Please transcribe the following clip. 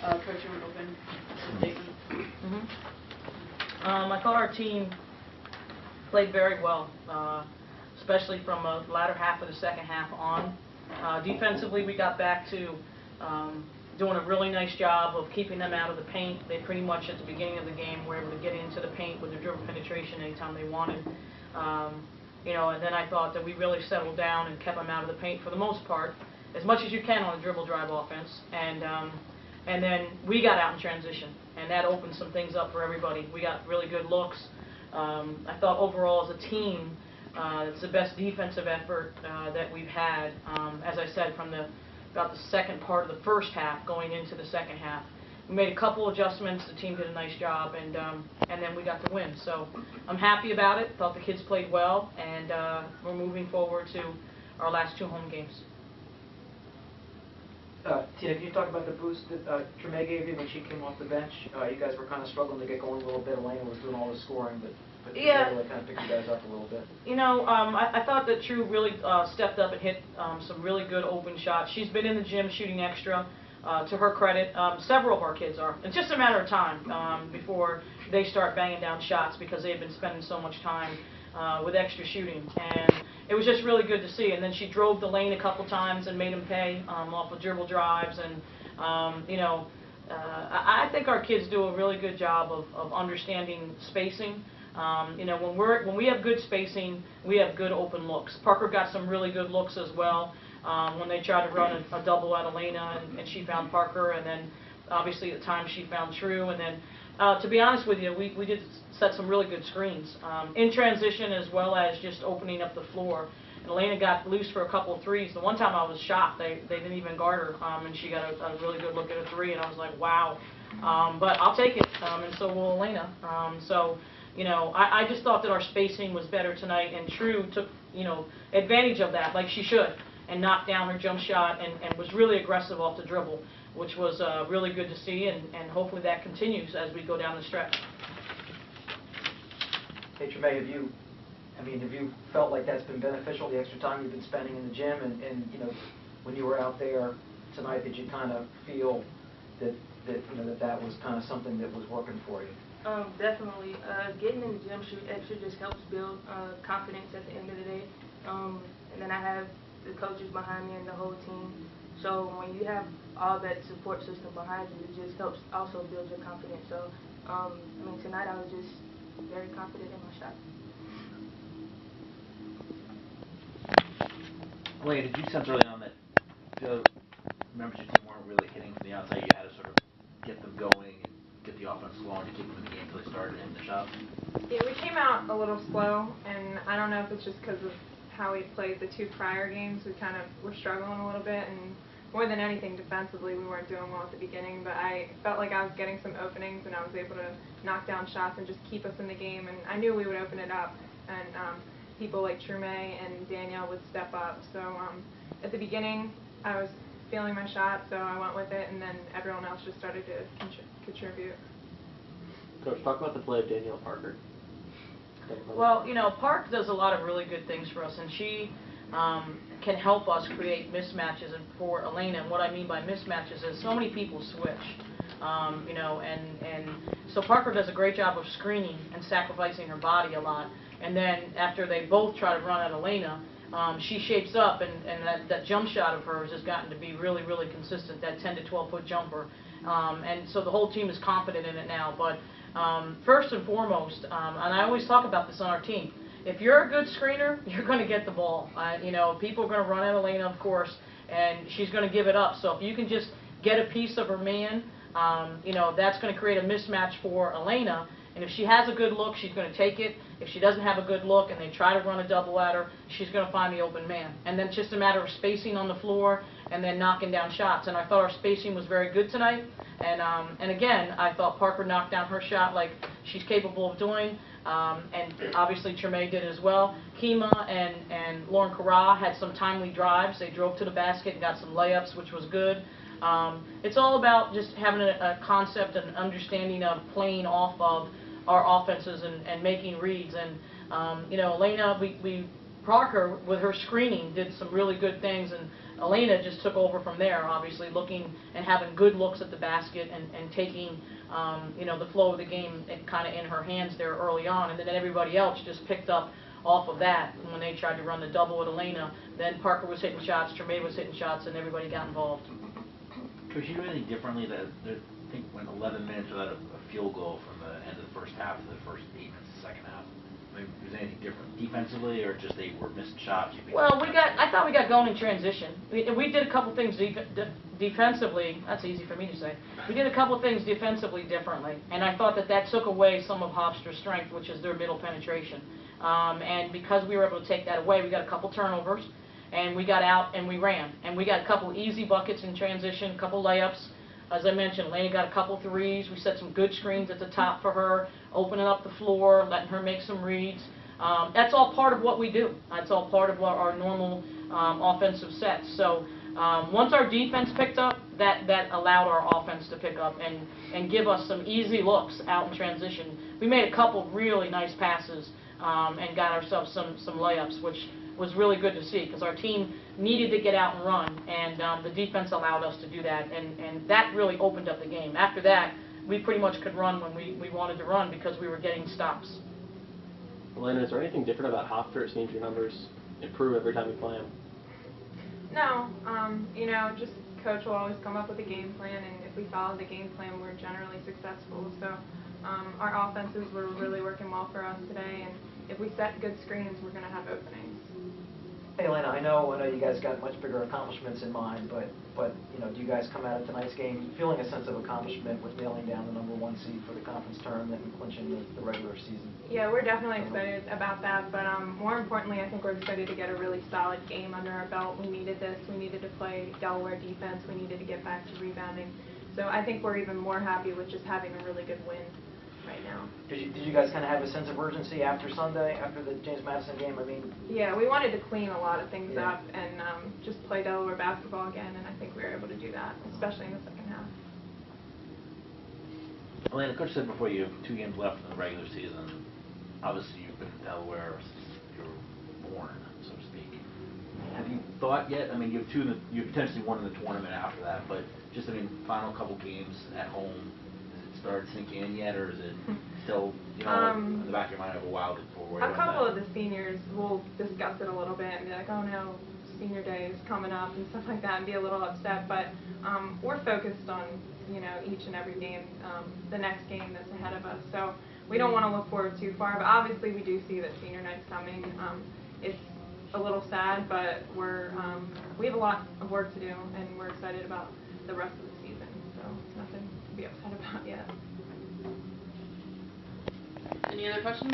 Coach, you want to open the statement? I thought our team played very well, especially from the latter half of the second half on. Defensively, we got back to doing a really nice job of keeping them out of the paint. They pretty much, at the beginning of the game, were able to get into the paint with their dribble penetration anytime they wanted. And then I thought that we really settled down and kept them out of the paint for the most part, as much as you can on a dribble drive offense. And then we got out in transition, and that opened some things up for everybody. We got really good looks. I thought overall as a team, it's the best defensive effort that we've had, as I said, from about the second part of the first half going into the second half. We made a couple adjustments. The team did a nice job, and then we got the win. So I'm happy about it. Thought the kids played well, and we're moving forward to our last 2 home games. Tina, can you talk about the boost that Tremaine gave you when she came off the bench? You guys were kind of struggling to get going a little bit. Elena was doing all the scoring, but yeah, really kind of picked you guys up a little bit. I thought that True really stepped up and hit some really good open shots. She's been in the gym shooting extra. To her credit, several of our kids are. It's just a matter of time before they start banging down shots because they've been spending so much time with extra shooting. And it was just really good to see. And then she drove the lane a couple times and made them pay off of dribble drives. And, I think our kids do a really good job of understanding spacing. When we have good spacing, we have good open looks. Parker got some really good looks as well. When they tried to run a double at Elena, and she found Parker, and then obviously at the time she found True, and then to be honest with you, we did set some really good screens in transition as well as just opening up the floor. And Elena got loose for a couple of threes. The one time I was shocked, they didn't even guard her, and she got a really good look at a three, and I was like, wow. But I'll take it, and so will Elena. I just thought that our spacing was better tonight, and True took advantage of that like she should, and knocked down her jump shot and was really aggressive off the dribble, which was really good to see, and hopefully that continues as we go down the stretch. Hey, Tremaine, have you felt like that's been beneficial, the extra time you've been spending in the gym, and when you were out there tonight, did you kind of feel that was kind of something that was working for you? Definitely. Getting in the gym shoot extra just helps build confidence at the end of the day. And then I have the coaches behind me and the whole team. So when you have all that support system behind you, it just helps also build your confidence. So, tonight I was just very confident in my shot. Elena, did you sense early on that the members of your team weren't really hitting from the outside? You had to sort of get them going and get the offense going to keep them in the game until they started hitting the shots? Yeah, we came out a little slow, and I don't know if it's just because of how we played the 2 prior games. We kind of were struggling a little bit, and more than anything defensively we weren't doing well at the beginning, but I felt like I was getting some openings and I was able to knock down shots and just keep us in the game, and I knew we would open it up, and people like Tremaine and Danielle would step up. So at the beginning I was feeling my shot, so I went with it, and then everyone else just started to contribute. Coach, talk about the play of Danielle Parker. Well, Park does a lot of really good things for us, and she can help us create mismatches for Elena. And what I mean by mismatches is so many people switch, and so Parker does a great job of screening and sacrificing her body a lot. And then after they both try to run at Elena, she shapes up, and that jump shot of hers has gotten to be really, really consistent, that 10 to 12-foot jumper. And so the whole team is confident in it now. But first and foremost, and I always talk about this on our team, if you're a good screener, you're going to get the ball. People are going to run at Elena, of course, and she's going to give it up. So if you can just get a piece of her man, that's going to create a mismatch for Elena. And if she has a good look, she's going to take it. If she doesn't have a good look and they try to run a double at her, she's going to find the open man. And then it's just a matter of spacing on the floor and then knocking down shots. And I thought our spacing was very good tonight. And again, I thought Parker knocked down her shot like she's capable of doing. And obviously Tremaine did as well. Kima and Lauren Carra had some timely drives. They drove to the basket and got some layups, which was good. It's all about just having a concept and understanding of playing off of our offenses and making reads. And Elena, Parker with her screening did some really good things, and Elena just took over from there, obviously looking and having good looks at the basket and taking, you know, the flow of the game kind of in her hands there early on, and then everybody else just picked up off of that. And when they tried to run the double with Elena, then Parker was hitting shots, Tremaine was hitting shots, and everybody got involved. Could you do anything differently? That I think went 11 minutes without a field goal from the end of the first half to the first 8 minutes of the second half. I mean, was there anything different defensively, or just they were missing shots? Well, I thought we got going in transition. We did a couple things defensively. That's easy for me to say. We did a couple things defensively differently, and I thought that took away some of Hofstra's strength, which is their middle penetration. And because we were able to take that away, we got a couple turnovers, and we got out and we ran, and we got a couple easy buckets in transition, a couple layups. As I mentioned, Elena got a couple threes. We set some good screens at the top for her, opening up the floor, letting her make some reads. That's all part of what we do. That's all part of our normal offensive sets. So once our defense picked up, that allowed our offense to pick up and give us some easy looks out in transition. We made a couple really nice passes and got ourselves some layups, which was really good to see because our team needed to get out and run, and the defense allowed us to do that, and that really opened up the game. After that, we pretty much could run when we wanted to run because we were getting stops. Elena, is there anything different about Hofstra? It seems your numbers improve every time you play them. No, you know, just coach will always come up with a game plan, and if we follow the game plan, we're generally successful. So our offenses were really working well for us today, and if we set good screens, we're going to have openings. Hey, Elena, I know you guys got much bigger accomplishments in mind, but you know, do you guys come out of tonight's game feeling a sense of accomplishment with nailing down the #1 seed for the conference tournament and clinching the regular season? Yeah, we're definitely excited about that, but more importantly, I think we're excited to get a really solid game under our belt. We needed this. We needed to play Delaware defense. We needed to get back to rebounding. So I think we're even more happy with just having a really good win right now. Did you guys kind of have a sense of urgency after Sunday, after the James Madison game? I mean, Yeah, we wanted to clean a lot of things Yeah. up and just play Delaware basketball again, and I think we were able to do that, especially in the second half. Elena, Coach said before you have 2 games left in the regular season. Obviously, you've been in Delaware since you were born, so to speak. Have you thought yet? I mean, you have 2. You have potentially 1 in the tournament after that, but just final couple games at home. Started sinking in yet, or is it still, you know, in the back of your mind have a while before worry A about couple that? of the seniors will discuss it a little bit and be like, oh no, senior day is coming up and stuff like that, and be a little upset, but we're focused on, you know, each and every game, the next game that's ahead of us, so we don't want to look forward too far, but obviously we do see that senior night's coming. It's a little sad, but we have a lot of work to do, and we're excited about the rest of the season, so nothing to be upset about yet. Any other questions?